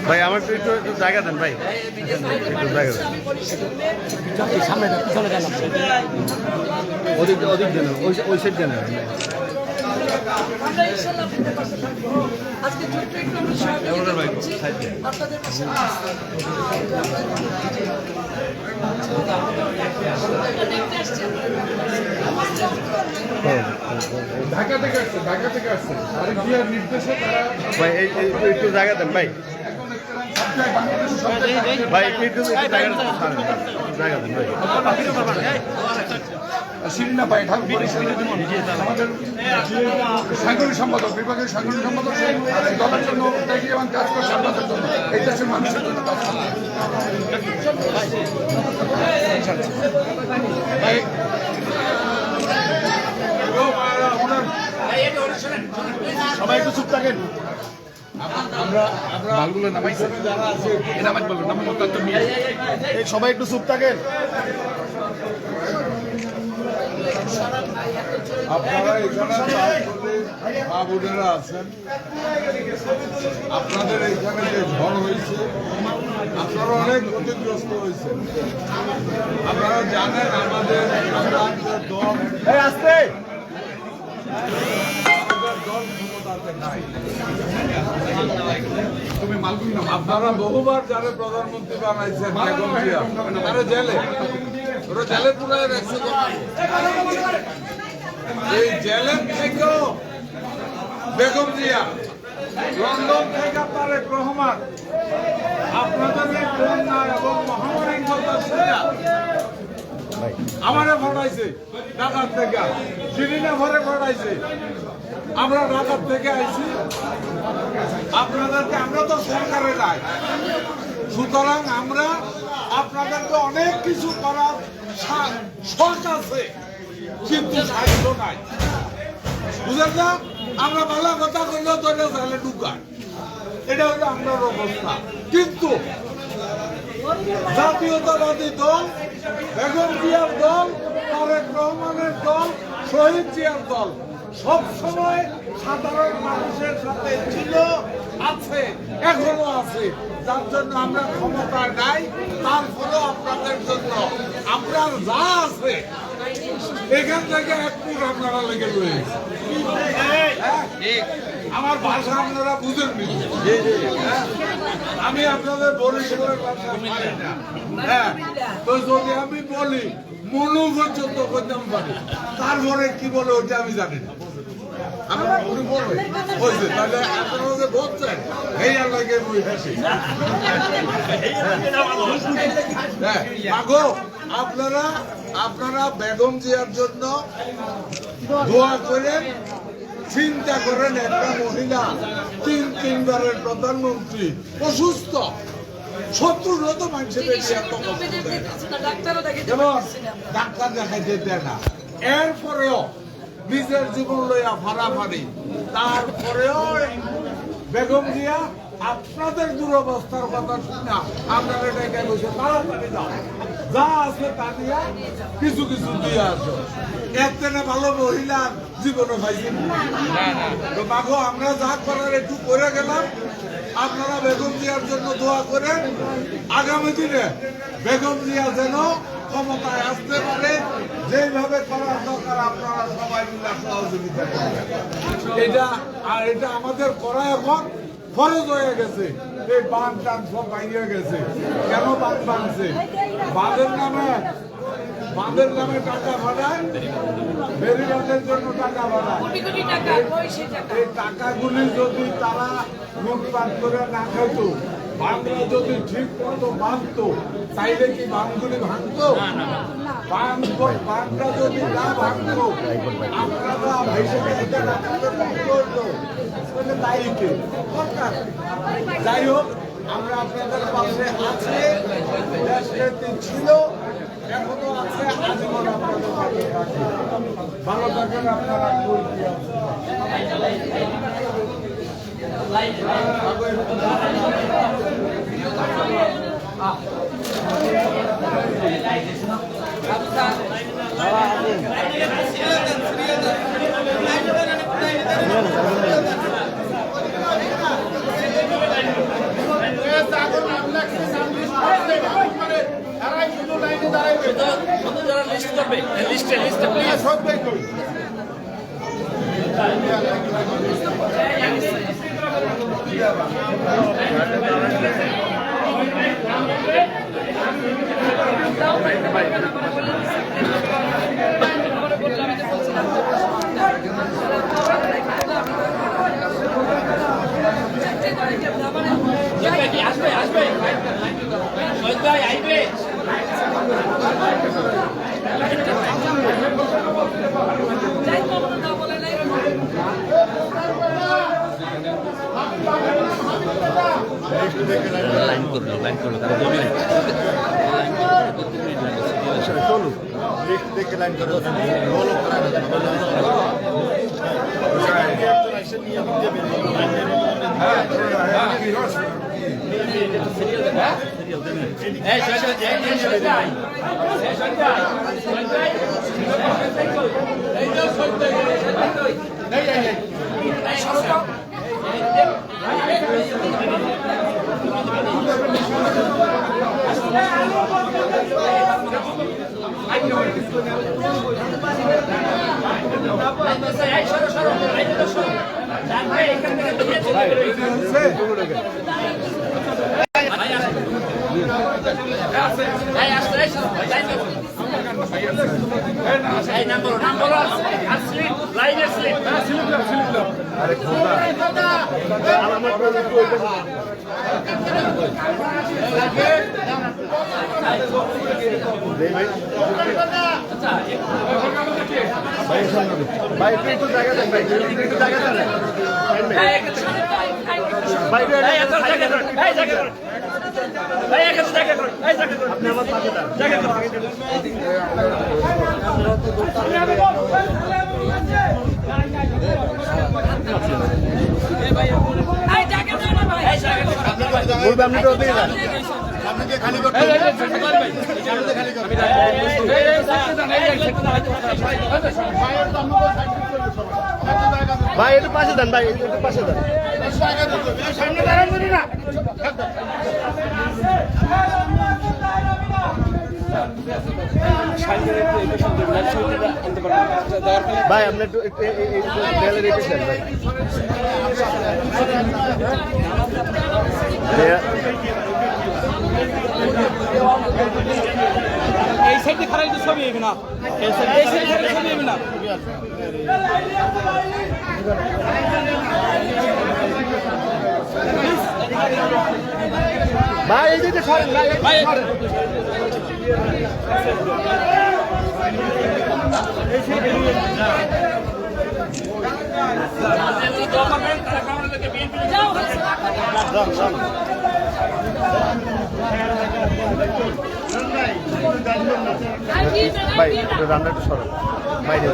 ভাই আমার একটু একটু জায়গা দেন ভাই, একটু জায়গা দেন। ওদিক ওদিক দেন, ওই সাইড দেন। আমরা ইনশাআল্লাহ আপনাদের পাশে থাকবো। আজকে ছোট্ট একটু আমরা সহযোগিতা করছি আপনাদের পাশে। ঢাকা থেকে আসছে, ঢাকা থেকে আসছে। আর বিয়ার নির্দেশে তারা ভাই এই একটু জায়গা দেন ভাই, ভাই একটু জায়গা দেন, জায়গা দেন ভাই। শিরিনা পাই ঠাকুর আমাদের সাংগঠনিক সম্পাদক, বিভাগের সাংগঠনিক সম্পাদক দলের জন্য এবং কাজ করছে আপনাদের জন্য, এই দেশের মানুষের জন্য কাজ করছে। সবাই একটু চুপ থাকেন। আমরা মালগুলো নামাইছি, নামাজ বলবো নামাজ অত্যন্ত নিয়ে এই সবাই একটু চুপ থাকেন। আপনারা এখানে মা বোনেরা আছেন, আপনাদের এখানে যে ঝড় হয়েছে আপনারা অনেক ক্ষতিগ্রস্ত হয়েছেন। আপনারা জানেন আমাদের দল দল ক্ষমতাতে নাই। তুমি মালগুলো নামাও। আপনারা বহুবার যারা প্রধানমন্ত্রী বানাইছেন বেগম জিয়া, তারা জেলে, ওরা জেলে পুরাই রাখছে। এই জেলের থেকেও বেগম জিয়া, লন্ডন থেকে তারেক রহমান আপনাদের এই বন্যা এবং মহামারীর কথা শুনে আমারে ভাড়াইছে ঢাকার থেকে, শিরিনা ঘরে ভাড়াইছে। আমরা ঢাকার থেকে আইছি আপনাদেরকে, আমরা তো সরকারে নাই, সুতরাং আমরা আপনাদেরকে অনেক কিছু করার শখ আছে, কিন্তু সাহায্য নাই। বুঝলেন না? আমরা ভালো কথা করলেও তো চাইলে ঢুকায়, এটা হলো আপনার অবস্থা। কিন্তু জাতীয়তাবাদী দল, বেগম জিয়ার দল, তারেক রহমানের দল, শহীদ জিয়ার দল সবসময় সাধারণ মানুষের সাথে ছিল, আছে, এখনো আছে। যার জন্য আমরা ক্ষমতায় নাই, তারপরেও আপনাদের জন্য আপনার যা আছে এখান থেকে এক ফুট আপনারা লেগে রয়েছে। আমার ভাষা আপনারা বুঝেন নি? আমি আপনাদের বরিশালের ভাষা পারি না। হ্যাঁ, তো যদি আমি বলি মনু পর্যন্ত করতাম পারি, তারপরে কি বলে ওইটা আমি জানি না। আপনারা মনে বলবে হয়েছে, তাহলে আপনারা যে বলছেন এই আল্লাহকে বই হাসি। হ্যাঁ, আগো আপনারা বেগম জিয়ার জন্য দোয়া করেন, চিন্তা করেন। একটা মহিলা তিনবারের প্রধানমন্ত্রী অসুস্থ, 70 মানুষের ডাক্তার দেখাইতে দেয় না, এরপরেও নিজের জীবন লইয়া ফাড়াফাড়ি, তারপরেও বেগম জিয়া আপনাদের দুরবস্থার কথা শুনে আপনারা ডেকে বসে তাড়াতাড়ি যাও, যা আছে তা দিয়া কিছু কিছু দিয়ে আসো। এর থেকে ভালো মহিলার জীবনে পাইছি তো মাগো, আমরা যা করার একটু করে গেলাম। আপনারা বেগম জিয়ার জন্য দোয়া করেন, আগামী দিনে বেগম জিয়া যেন ক্ষমতায় আসতে পারে, যেভাবে করার দরকার আপনারা সবাই মিলে সহযোগিতা করবেন। এটা আমাদের করা এখন ফরজ হয়ে গেছে। এই বাঁধ টান সব ভাঙিয়ে গেছে। কেন বাঁধ ভাঙছে? বাঁধের নামে টাকা ভাড়ায়, বেরিবাঁধের জন্য টাকা ভাড়ায়। এই টাকাগুলি যদি তারা লুটপাট করে না খাইতো, বাঁধরা যদি ঠিক মতো বাঁধতো, তাইলে কি বাঁধগুলি ভাঙতো? বাঁধটা যদি না ভাঙতো, আপনারা ভেসে ভেসে দায়ীকে দরকার। যাই হোক, আমরা আপনাদের পাশে আছে, দেশনেত্রী ছিল, এখনো আছে, আজীবন আপনাদের পাশে থাকি। ভালো থাকেন আপনারা। আচ্ছা লাইন করলো তারা 2 মিনিট চলো লিস্ট দেখে লাইন করো ভাই একটু জায়গা দেন ভাই একটু জায়গা দেন ভাই আপনি আমার পাশে দাঁড়ান জায়গা আপনি তো দিয়ে যান আপনাকে খালি করতে ভাই একটু পাশে দেন ভাই একটু পাশে দেন সামনে দাঁড়ান না ভাই আপনি একটু দেয়ালের এপিস দেন ভাই এই সাইডে খারাপ তো ছবি হবে না এই সাইডে ছবি হবে না ভাই এই দিকে সরেন ভাই ভাই রান্না একটু সরেন বাইরে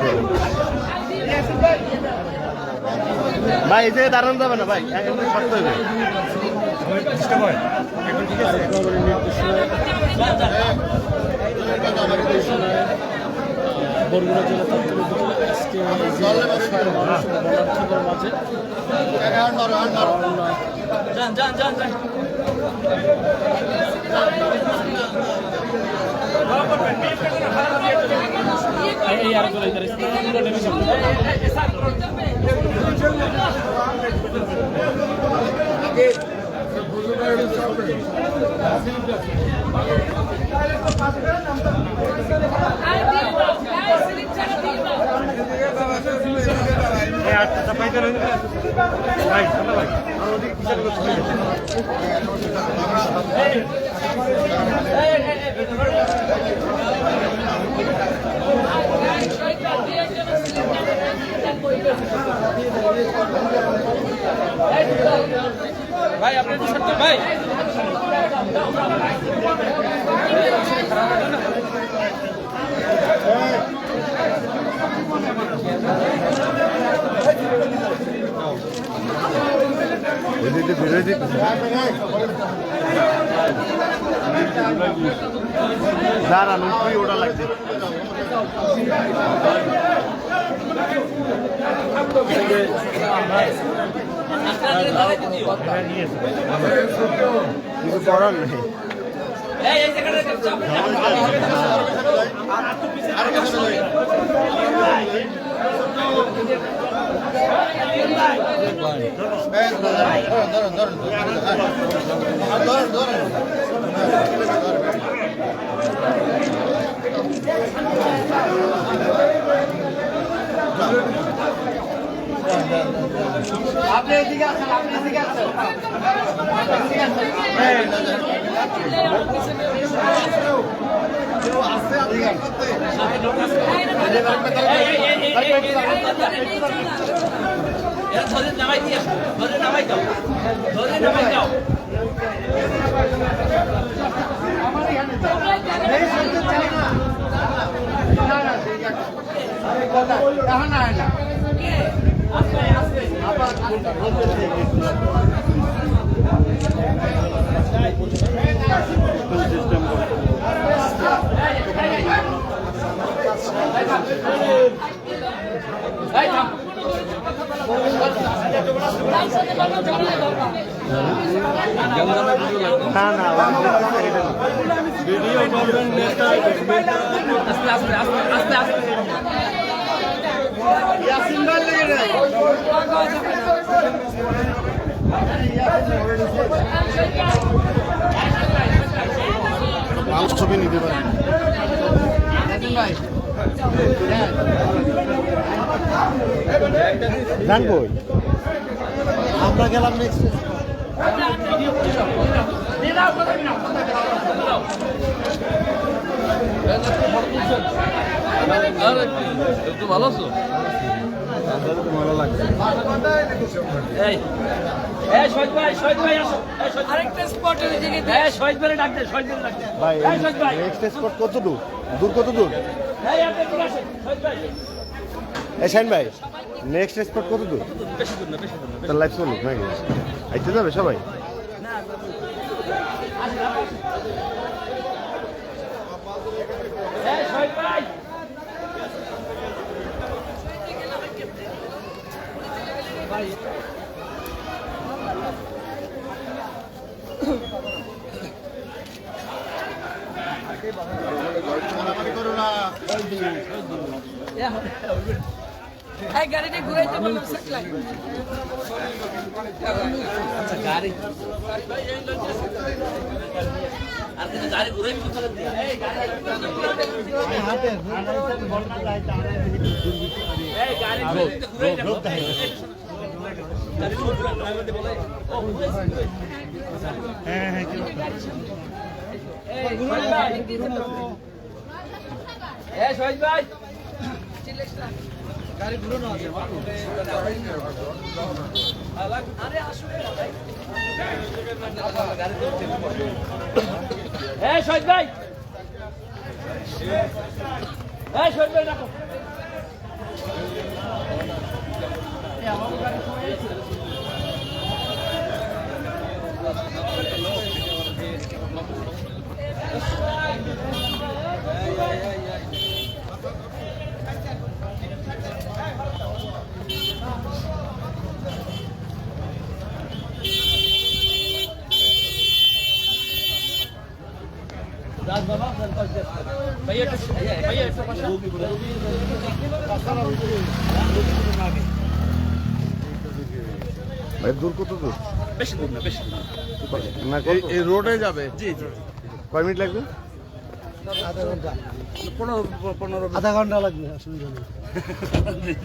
ভাই এই জায়গায় দাঁড়ানো যাবে না ভাই একদম শক্ত হইবে বরগুনা জেলা আজকে মাঝে এই আর ভাই আপনি একটু সত্য ভাই দাঁড়ান উপরে ওটা লাগছে কিছু করার নেই এই আপনি এদিকে আসেন, আপনি এদিকে আসেন। ছবি নিতে পারেন জানবো আমরা গেলাম নেক্সট একটু ভালো আছো? ভালো লাগছে আরেকটা স্পটের দিকে ভাই নেক্সট স্পট কত দূর দূর কত দূর শাইন ভাই নেক্সট স্পট কত দূর তার লাইফ চলুক নাকি আইতে যাবে সবাই এই গাড়িটা ঘুরাইতে বললাম সাকলাই গাড়ি ঘুরো না আরে আসলে শহীদ ভাই শহীদ ভাই রাখো भैया भैया ভাই দূর কত দূর বেশি দূর না বেশি দূর না এই রোডে যাবে জি জি কয় মিনিট লাগবে পনেরো আধা ঘন্টা লাগবে অসুবিধা নেই